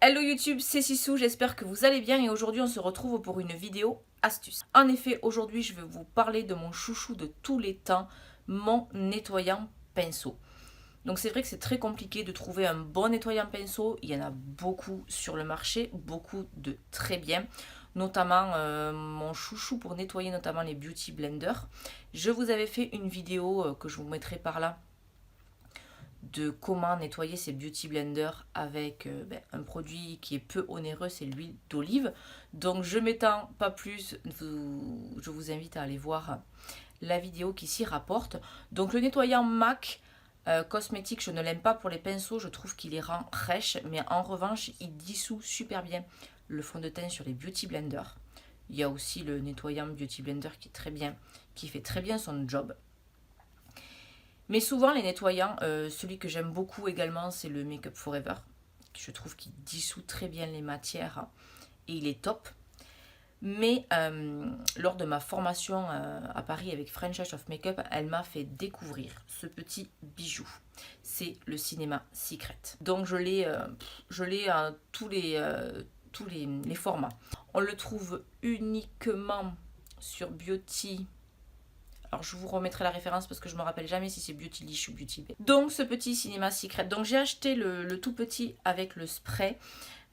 Hello YouTube, c'est Sissou, j'espère que vous allez bien et aujourd'hui on se retrouve pour une vidéo astuce. En effet, aujourd'hui je vais vous parler de mon chouchou de tous les temps, mon nettoyant pinceau. Donc c'est vrai que c'est très compliqué de trouver un bon nettoyant pinceau, il y en a beaucoup sur le marché, beaucoup de très bien. Notamment mon chouchou pour nettoyer notamment les beauty blenders. Je vous avais fait une vidéo que je vous mettrai par là de comment nettoyer ces beauty blenders avec un produit qui est peu onéreux, c'est l'huile d'olive. Donc je m'étends pas plus, je vous invite à aller voir la vidéo qui s'y rapporte. Donc le nettoyant MAC cosmétique, je ne l'aime pas pour les pinceaux, je trouve qu'il les rend rêches, mais en revanche il dissout super bien le fond de teint sur les beauty blenders. Il y a aussi le nettoyant beauty blender qui est très bien, qui fait très bien son job. Mais souvent les nettoyants, celui que j'aime beaucoup également c'est le Make Up Forever. Je trouve qu'il dissout très bien les matières et il est top. Mais lors de ma formation à Paris avec French Touch of Makeup, elle m'a fait découvrir ce petit bijou. C'est le Cinema Secret. Donc je l'ai à tous les formats. On le trouve uniquement sur Beauty. Alors je vous remettrai la référence parce que je ne me rappelle jamais si c'est Beautylish ou Beauty Bay. Donc ce petit Cinema Secret. Donc j'ai acheté le tout petit avec le spray.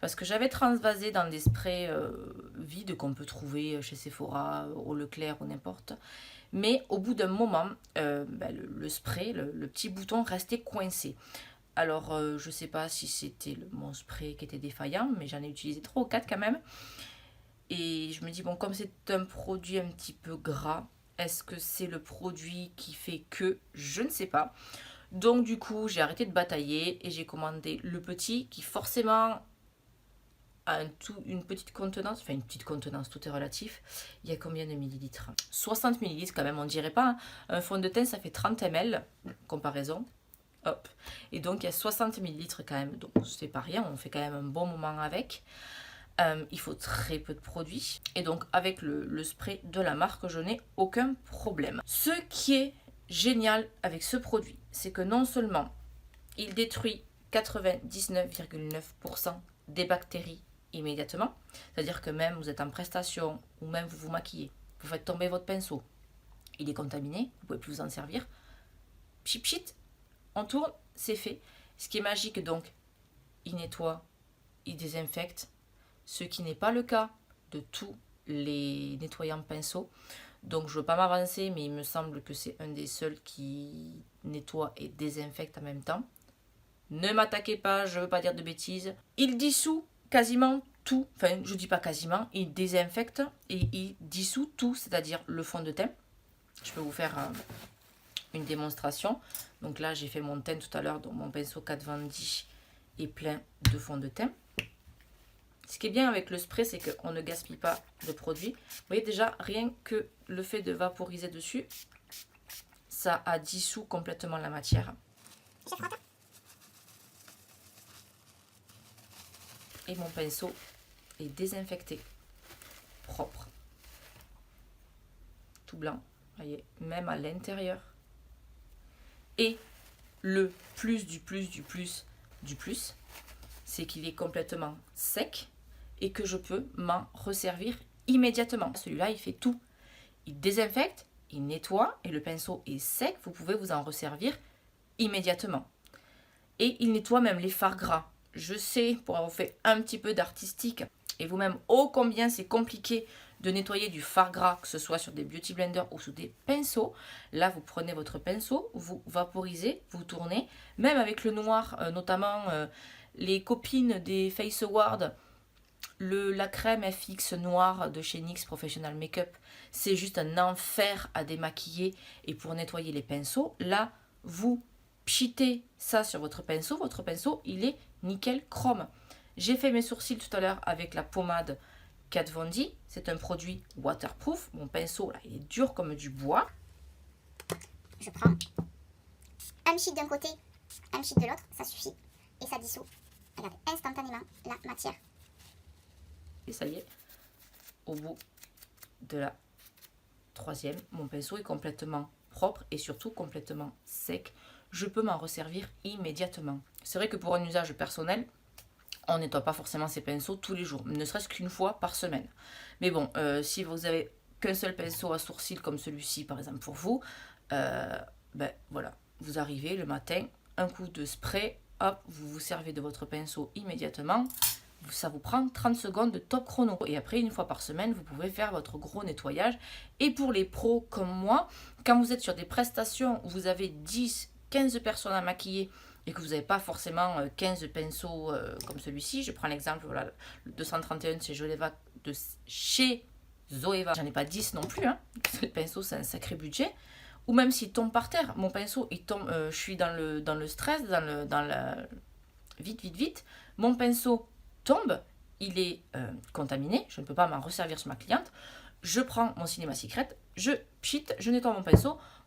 Parce que j'avais transvasé dans des sprays vides qu'on peut trouver chez Sephora, au Leclerc ou n'importe. Mais au bout d'un moment, le spray, le petit bouton restait coincé. Alors je ne sais pas si c'était mon spray qui était défaillant, mais j'en ai utilisé 3 ou 4 quand même. Et je me dis, bon, comme c'est un produit un petit peu gras, est-ce que c'est le produit qui fait que? Je ne sais pas. Donc du coup, j'ai arrêté de batailler et j'ai commandé le petit qui forcément a une petite contenance. Enfin, une petite contenance, tout est relatif. Il y a combien de millilitres? 60 millilitres quand même, on dirait pas. Hein. Un fond de teint, ça fait 30 ml, comparaison. Hop. Et donc, il y a 60 millilitres quand même. Donc, c'est pas rien, on fait quand même un bon moment avec. Il faut très peu de produits. Et donc avec le spray de la marque, je n'ai aucun problème. Ce qui est génial avec ce produit, c'est que non seulement il détruit 99,9% des bactéries immédiatement, c'est-à-dire que même vous êtes en prestation ou même vous vous maquillez, vous faites tomber votre pinceau, il est contaminé, vous ne pouvez plus vous en servir. Pchit pchit, on tourne, c'est fait. Ce qui est magique donc, il nettoie, il désinfecte, ce qui n'est pas le cas de tous les nettoyants pinceaux. Donc je ne veux pas m'avancer, mais il me semble que c'est un des seuls qui nettoie et désinfecte en même temps. Ne m'attaquez pas, je ne veux pas dire de bêtises. Il dissout quasiment tout, enfin je ne dis pas quasiment, il désinfecte et il dissout tout, c'est-à-dire le fond de teint. Je peux vous faire une démonstration. Donc là j'ai fait mon teint tout à l'heure, donc mon pinceau Kat Von D est plein de fond de teint. Ce qui est bien avec le spray, c'est qu'on ne gaspille pas de produit. Vous voyez déjà, rien que le fait de vaporiser dessus, ça a dissous complètement la matière. Et mon pinceau est désinfecté, propre. Tout blanc, vous voyez, même à l'intérieur. Et le plus du plus du plus du plus, c'est qu'il est complètement sec et que je peux m'en resservir immédiatement. Celui-là, il fait tout. Il désinfecte, il nettoie et le pinceau est sec. Vous pouvez vous en resservir immédiatement. Et il nettoie même les fards gras. Je sais, pour avoir fait un petit peu d'artistique, et vous-même, ô combien c'est compliqué de nettoyer du fard gras, que ce soit sur des beauty blenders ou sur des pinceaux. Là, vous prenez votre pinceau, vous vaporisez, vous tournez. Même avec le noir, notamment les copines des Face Awards, la crème FX noire de chez NYX Professional Makeup, c'est juste un enfer à démaquiller. Et pour nettoyer les pinceaux, là, vous pchitez ça sur votre pinceau, il est nickel chrome. J'ai fait mes sourcils tout à l'heure avec la pommade Kat Von D. C'est un produit waterproof. Mon pinceau, là, il est dur comme du bois. Je prends un pchit d'un côté, un pchit de l'autre, ça suffit. Et ça dissout, regardez, instantanément la matière. Et ça y est, au bout de la troisième, mon pinceau est complètement propre et surtout complètement sec. Je peux m'en resservir immédiatement. C'est vrai que pour un usage personnel, On nettoie pas forcément ses pinceaux tous les jours, ne serait-ce qu'une fois par semaine. Mais bon, si vous avez qu'un seul pinceau à sourcils comme celui-ci par exemple pour vous, ben voilà, vous arrivez le matin, un coup de spray, hop, vous vous servez de votre pinceau immédiatement. Ça vous prend 30 secondes de top chrono. Et après, une fois par semaine, vous pouvez faire votre gros nettoyage. Et pour les pros comme moi, quand vous êtes sur des prestations où vous avez 10, 15 personnes à maquiller et que vous n'avez pas forcément 15 pinceaux comme celui-ci, je prends l'exemple, voilà, le 231, c'est Zoeva de chez Zoeva. J'en ai pas 10 non plus, hein. Le pinceau, c'est un sacré budget. Ou même s'il tombe par terre, mon pinceau, il tombe, je suis dans le stress, vite, mon pinceau tombe, il est contaminé, je ne peux pas m'en resservir sur ma cliente, je prends mon Cinema Secret, je nettoie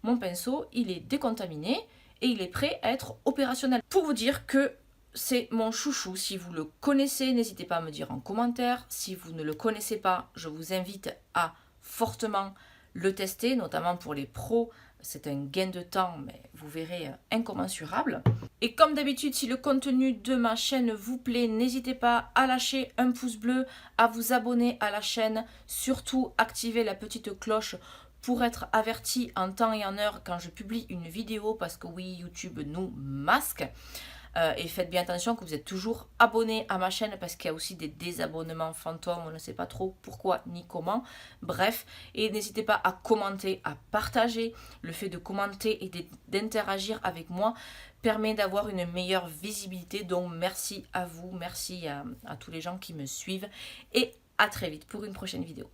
mon pinceau, il est décontaminé et il est prêt à être opérationnel. Pour vous dire que c'est mon chouchou, si vous le connaissez, n'hésitez pas à me dire en commentaire, si vous ne le connaissez pas, je vous invite à fortement le tester, notamment pour les pros. C'est un gain de temps, mais vous verrez, incommensurable. Et comme d'habitude, si le contenu de ma chaîne vous plaît, n'hésitez pas à lâcher un pouce bleu, à vous abonner à la chaîne, surtout activer la petite cloche pour être averti en temps et en heure quand je publie une vidéo, parce que oui, YouTube nous masque. Et faites bien attention que vous êtes toujours abonné à ma chaîne parce qu'il y a aussi des désabonnements fantômes, on ne sait pas trop pourquoi ni comment. Bref, et n'hésitez pas à commenter, à partager. Le fait de commenter et d'interagir avec moi permet d'avoir une meilleure visibilité. Donc merci à vous, merci à tous les gens qui me suivent et à très vite pour une prochaine vidéo.